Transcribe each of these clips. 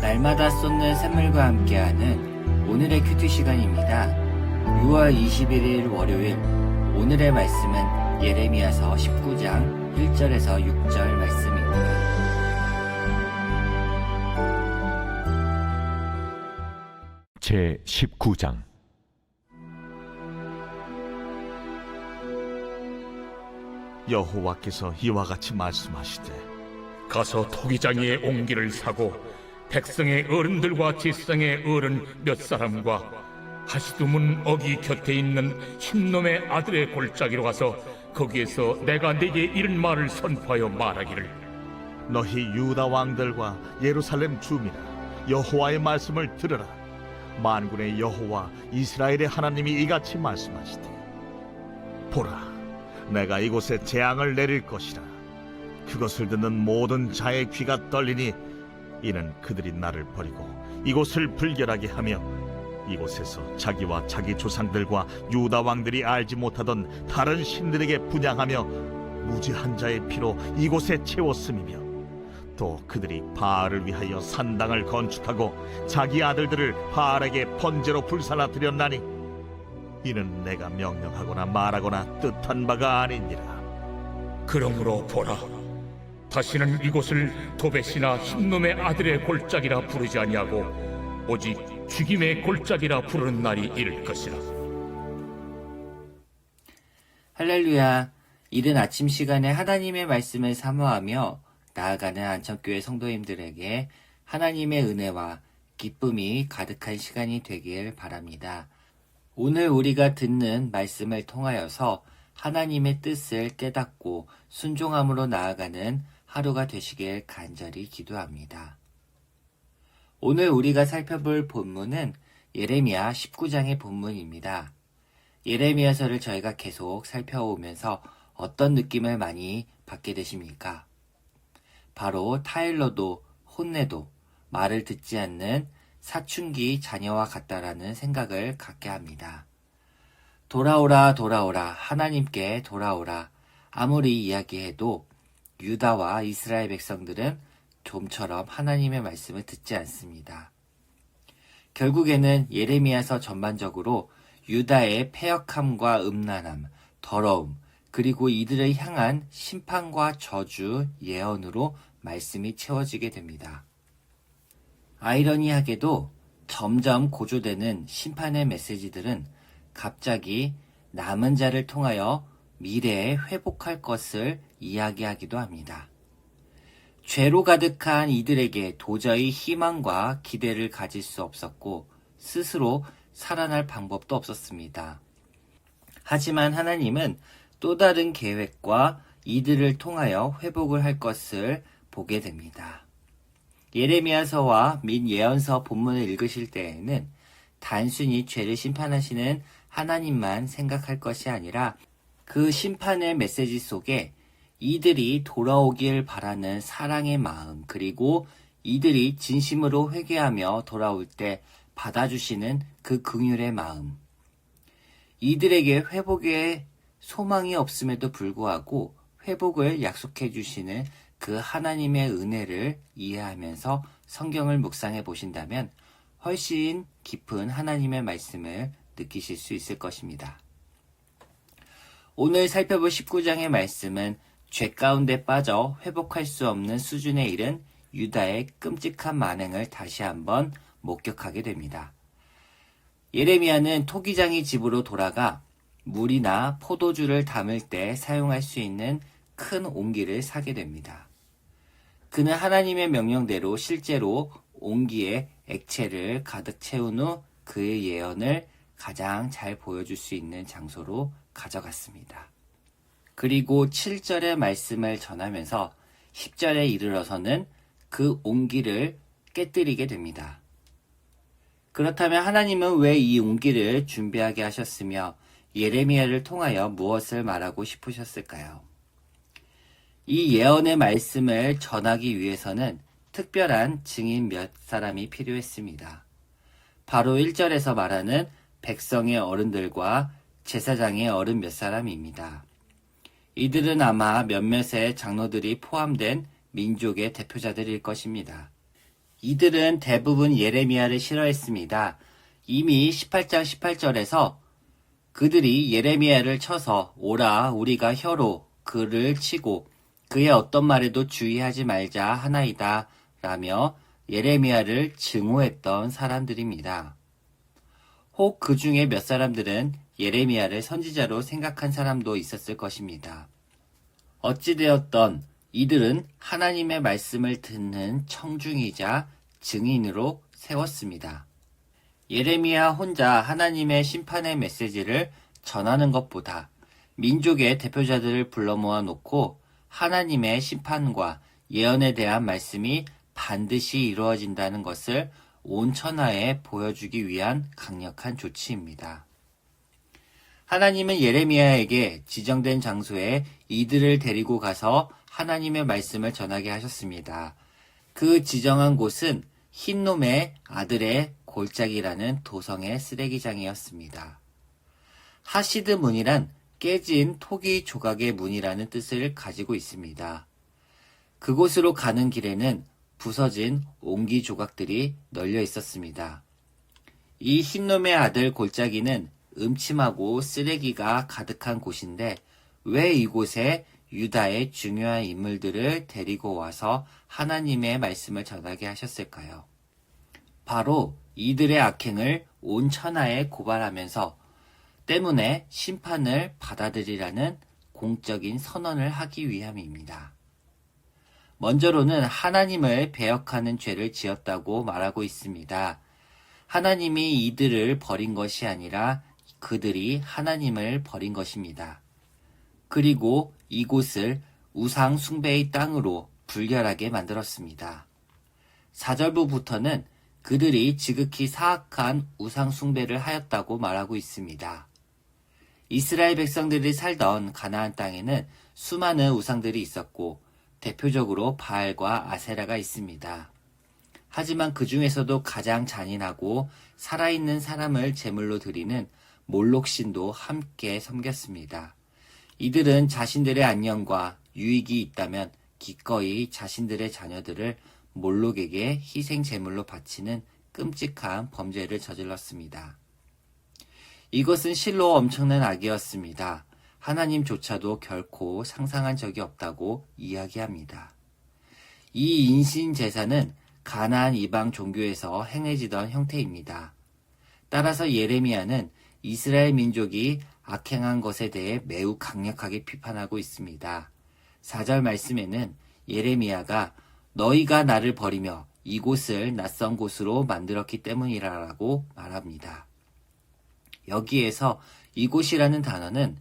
날마다 쏟는 샘물과 함께하는 오늘의 큐티 시간입니다. 6월 21일 월요일, 오늘의 말씀은 예레미야서 19장 1절에서 6절 말씀입니다. 제 19장. 여호와께서 이와 같이 말씀하시되, 가서 토기장이의 옹기를 사고 백성의 어른들과 지성의 어른 몇 사람과 하시두문 어기 곁에 있는 흰놈의 아들의 골짜기로 가서 거기에서 내가 네게 이른 말을 선포하여 말하기를, 너희 유다 왕들과 예루살렘 주민아, 여호와의 말씀을 들으라. 만군의 여호와 이스라엘의 하나님이 이같이 말씀하시되, 보라, 내가 이곳에 재앙을 내릴 것이라. 그것을 듣는 모든 자의 귀가 떨리니 이는 그들이 나를 버리고 이곳을 불결하게 하며 이곳에서 자기와 자기 조상들과 유다 왕들이 알지 못하던 다른 신들에게 분향하며 무지한 자의 피로 이곳에 채웠음이며, 또 그들이 바알을 위하여 산당을 건축하고 자기 아들들을 바알에게 번제로 불살라 드렸나니 이는 내가 명령하거나 말하거나 뜻한 바가 아니니라. 그러므로 보라, 다시는 이곳을 도벳이나 흰놈의 아들의 골짜기라 부르지 아니하고 오직 죽임의 골짜기라 부르는 날이 이를 것이라. 할렐루야. 이른 아침 시간에 하나님의 말씀을 사모하며 나아가는 안천교회 성도님들에게 하나님의 은혜와 기쁨이 가득한 시간이 되길 바랍니다. 오늘 우리가 듣는 말씀을 통하여서 하나님의 뜻을 깨닫고 순종함으로 나아가는 하루가 되시길 간절히 기도합니다. 오늘 우리가 살펴볼 본문은 예레미야 19장의 본문입니다. 예레미야서를 저희가 계속 살펴오면서 어떤 느낌을 많이 받게 되십니까? 바로 타일러도 혼내도 말을 듣지 않는 사춘기 자녀와 같다라는 생각을 갖게 합니다. 돌아오라 돌아오라, 하나님께 돌아오라. 아무리 이야기해도 유다와 이스라엘 백성들은 좀처럼 하나님의 말씀을 듣지 않습니다. 결국에는 예레미야서 전반적으로 유다의 패역함과 음란함, 더러움, 그리고 이들을 향한 심판과 저주, 예언으로 말씀이 채워지게 됩니다. 아이러니하게도 점점 고조되는 심판의 메시지들은 갑자기 남은 자를 통하여 미래에 회복할 것을 이야기하기도 합니다. 죄로 가득한 이들에게 도저히 희망과 기대를 가질 수 없었고 스스로 살아날 방법도 없었습니다. 하지만 하나님은 또 다른 계획과 이들을 통하여 회복을 할 것을 보게 됩니다. 예레미야서와 및 예언서 본문을 읽으실 때에는 단순히 죄를 심판하시는 하나님만 생각할 것이 아니라 그 심판의 메시지 속에 이들이 돌아오길 바라는 사랑의 마음, 그리고 이들이 진심으로 회개하며 돌아올 때 받아주시는 그 긍휼의 마음, 이들에게 회복의 소망이 없음에도 불구하고 회복을 약속해 주시는 그 하나님의 은혜를 이해하면서 성경을 묵상해 보신다면 훨씬 깊은 하나님의 말씀을 느끼실 수 있을 것입니다. 오늘 살펴볼 19장의 말씀은 죄 가운데 빠져 회복할 수 없는 수준에 이른 유다의 끔찍한 만행을 다시 한번 목격하게 됩니다. 예레미야는 토기장의 집으로 돌아가 물이나 포도주를 담을 때 사용할 수 있는 큰 옹기를 사게 됩니다. 그는 하나님의 명령대로 실제로 옹기에 액체를 가득 채운 후 그의 예언을 가장 잘 보여줄 수 있는 장소로 가져갔습니다. 그리고 7절의 말씀을 전하면서 10절에 이르러서는 그 옹기를 깨뜨리게 됩니다. 그렇다면 하나님은 왜 이 옹기를 준비하게 하셨으며 예레미야를 통하여 무엇을 말하고 싶으셨을까요? 이 예언의 말씀을 전하기 위해서는 특별한 증인 몇 사람이 필요했습니다. 바로 1절에서 말하는 백성의 어른들과 제사장의 어른 몇 사람입니다. 이들은 아마 몇몇의 장로들이 포함된 민족의 대표자들일 것입니다. 이들은 대부분 예레미야를 싫어했습니다. 이미 18장 18절에서 그들이 예레미야를 쳐서 오라 우리가 혀로 그를 치고 그의 어떤 말에도 주의하지 말자 하나이다 라며 예레미야를 증오했던 사람들입니다. 혹 그 중에 몇 사람들은 예레미야를 선지자로 생각한 사람도 있었을 것입니다. 어찌되었던 이들은 하나님의 말씀을 듣는 청중이자 증인으로 세웠습니다. 예레미야 혼자 하나님의 심판의 메시지를 전하는 것보다 민족의 대표자들을 불러 모아놓고 하나님의 심판과 예언에 대한 말씀이 반드시 이루어진다는 것을 온 천하에 보여주기 위한 강력한 조치입니다. 하나님은 예레미야에게 지정된 장소에 이들을 데리고 가서 하나님의 말씀을 전하게 하셨습니다. 그 지정한 곳은 흰놈의 아들의 골짜기라는 도성의 쓰레기장이었습니다. 하시드 문이란 깨진 토기 조각의 문이라는 뜻을 가지고 있습니다. 그곳으로 가는 길에는 부서진 옹기 조각들이 널려 있었습니다. 이 흰놈의 아들 골짜기는 음침하고 쓰레기가 가득한 곳인데 왜 이곳에 유다의 중요한 인물들을 데리고 와서 하나님의 말씀을 전하게 하셨을까요? 바로 이들의 악행을 온 천하에 고발하면서 때문에 심판을 받아들이라는 공적인 선언을 하기 위함입니다. 먼저로는 하나님을 배역하는 죄를 지었다고 말하고 있습니다. 하나님이 이들을 버린 것이 아니라 그들이 하나님을 버린 것입니다. 그리고 이곳을 우상 숭배의 땅으로 불결하게 만들었습니다. 4절부부터는 그들이 지극히 사악한 우상 숭배를 하였다고 말하고 있습니다. 이스라엘 백성들이 살던 가나안 땅에는 수많은 우상들이 있었고 대표적으로 바알과 아세라가 있습니다. 하지만 그 중에서도 가장 잔인하고 살아있는 사람을 제물로 드리는 몰록신도 함께 섬겼습니다. 이들은 자신들의 안녕과 유익이 있다면 기꺼이 자신들의 자녀들을 몰록에게 희생 제물로 바치는 끔찍한 범죄를 저질렀습니다. 이것은 실로 엄청난 악이었습니다. 하나님조차도 결코 상상한 적이 없다고 이야기합니다. 이 인신 제사는 가나안 이방 종교에서 행해지던 형태입니다. 따라서 예레미야는 이스라엘 민족이 악행한 것에 대해 매우 강력하게 비판하고 있습니다. 4절 말씀에는 예레미야가 너희가 나를 버리며 이곳을 낯선 곳으로 만들었기 때문이라고 말합니다. 여기에서 이곳이라는 단어는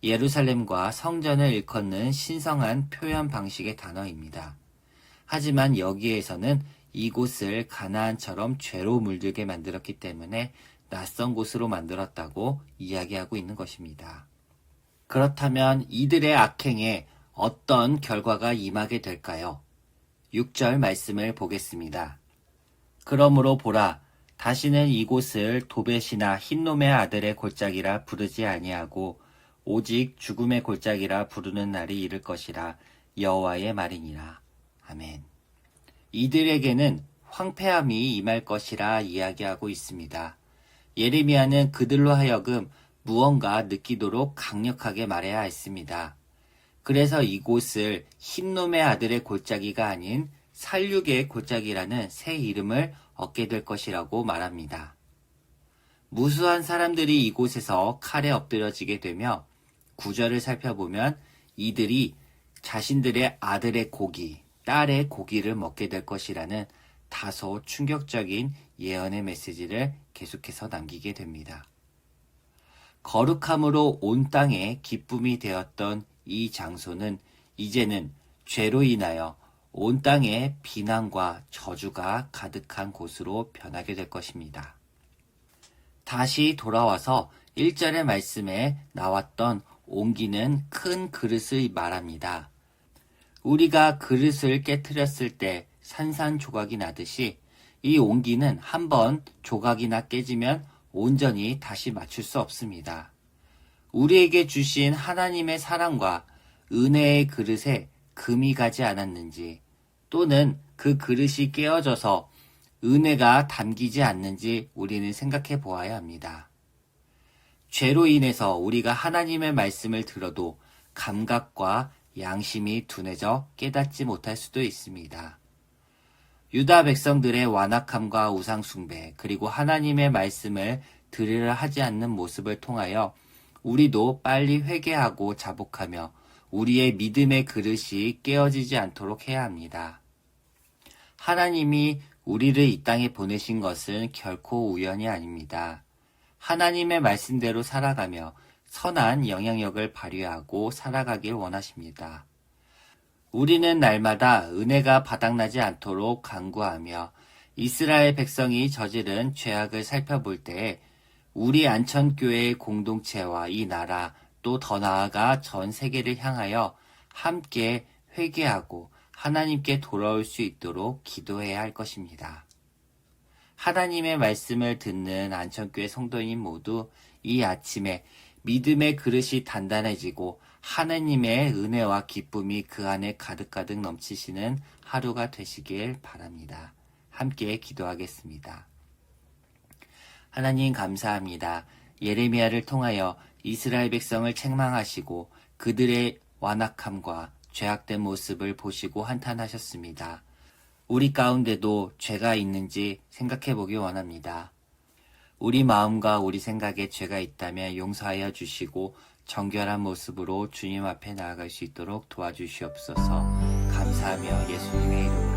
예루살렘과 성전을 일컫는 신성한 표현 방식의 단어입니다. 하지만 여기에서는 이곳을 가나안처럼 죄로 물들게 만들었기 때문에 낯선 곳으로 만들었다고 이야기하고 있는 것입니다. 그렇다면 이들의 악행에 어떤 결과가 임하게 될까요? 6절 말씀을 보겠습니다. 그러므로 보라, 다시는 이곳을 도벳이나 흰놈의 아들의 골짜기라 부르지 아니하고 오직 죽음의 골짜기라 부르는 날이 이를 것이라 여호와의 말이니라. 아멘. 이들에게는 황폐함이 임할 것이라 이야기하고 있습니다. 예레미야는 그들로 하여금 무언가 느끼도록 강력하게 말해야 했습니다. 그래서 이곳을 흰놈의 아들의 골짜기가 아닌 살육의 골짜기라는 새 이름을 얻게 될 것이라고 말합니다. 무수한 사람들이 이곳에서 칼에 엎드려지게 되며 구절을 살펴보면 이들이 자신들의 아들의 고기, 딸의 고기를 먹게 될 것이라는 다소 충격적인 예언의 메시지를 계속해서 남기게 됩니다. 거룩함으로 온 땅에 기쁨이 되었던 이 장소는 이제는 죄로 인하여 온 땅에 비난과 저주가 가득한 곳으로 변하게 될 것입니다. 다시 돌아와서 1절의 말씀에 나왔던 옹기는 큰 그릇을 말합니다. 우리가 그릇을 깨트렸을 때 산산조각이 나듯이 이 옹기는 한번 조각이나 깨지면 온전히 다시 맞출 수 없습니다. 우리에게 주신 하나님의 사랑과 은혜의 그릇에 금이 가지 않았는지 또는 그 그릇이 깨어져서 은혜가 담기지 않는지 우리는 생각해 보아야 합니다. 죄로 인해서 우리가 하나님의 말씀을 들어도 감각과 양심이 둔해져 깨닫지 못할 수도 있습니다. 유다 백성들의 완악함과 우상숭배, 그리고 하나님의 말씀을 들으려 하지 않는 모습을 통하여 우리도 빨리 회개하고 자복하며 우리의 믿음의 그릇이 깨어지지 않도록 해야 합니다. 하나님이 우리를 이 땅에 보내신 것은 결코 우연이 아닙니다. 하나님의 말씀대로 살아가며 선한 영향력을 발휘하고 살아가길 원하십니다. 우리는 날마다 은혜가 바닥나지 않도록 간구하며 이스라엘 백성이 저지른 죄악을 살펴볼 때 우리 안천교회의 공동체와 이 나라 또 더 나아가 전 세계를 향하여 함께 회개하고 하나님께 돌아올 수 있도록 기도해야 할 것입니다. 하나님의 말씀을 듣는 안천교회 성도인 모두 이 아침에 믿음의 그릇이 단단해지고 하나님의 은혜와 기쁨이 그 안에 가득가득 넘치시는 하루가 되시길 바랍니다. 함께 기도하겠습니다. 하나님 감사합니다. 예레미야를 통하여 이스라엘 백성을 책망하시고 그들의 완악함과 죄악된 모습을 보시고 한탄하셨습니다. 우리 가운데도 죄가 있는지 생각해 보기 원합니다. 우리 마음과 우리 생각에 죄가 있다면 용서하여 주시고 정결한 모습으로 주님 앞에 나아갈 수 있도록 도와주시옵소서. 감사하며 예수님의 이름으로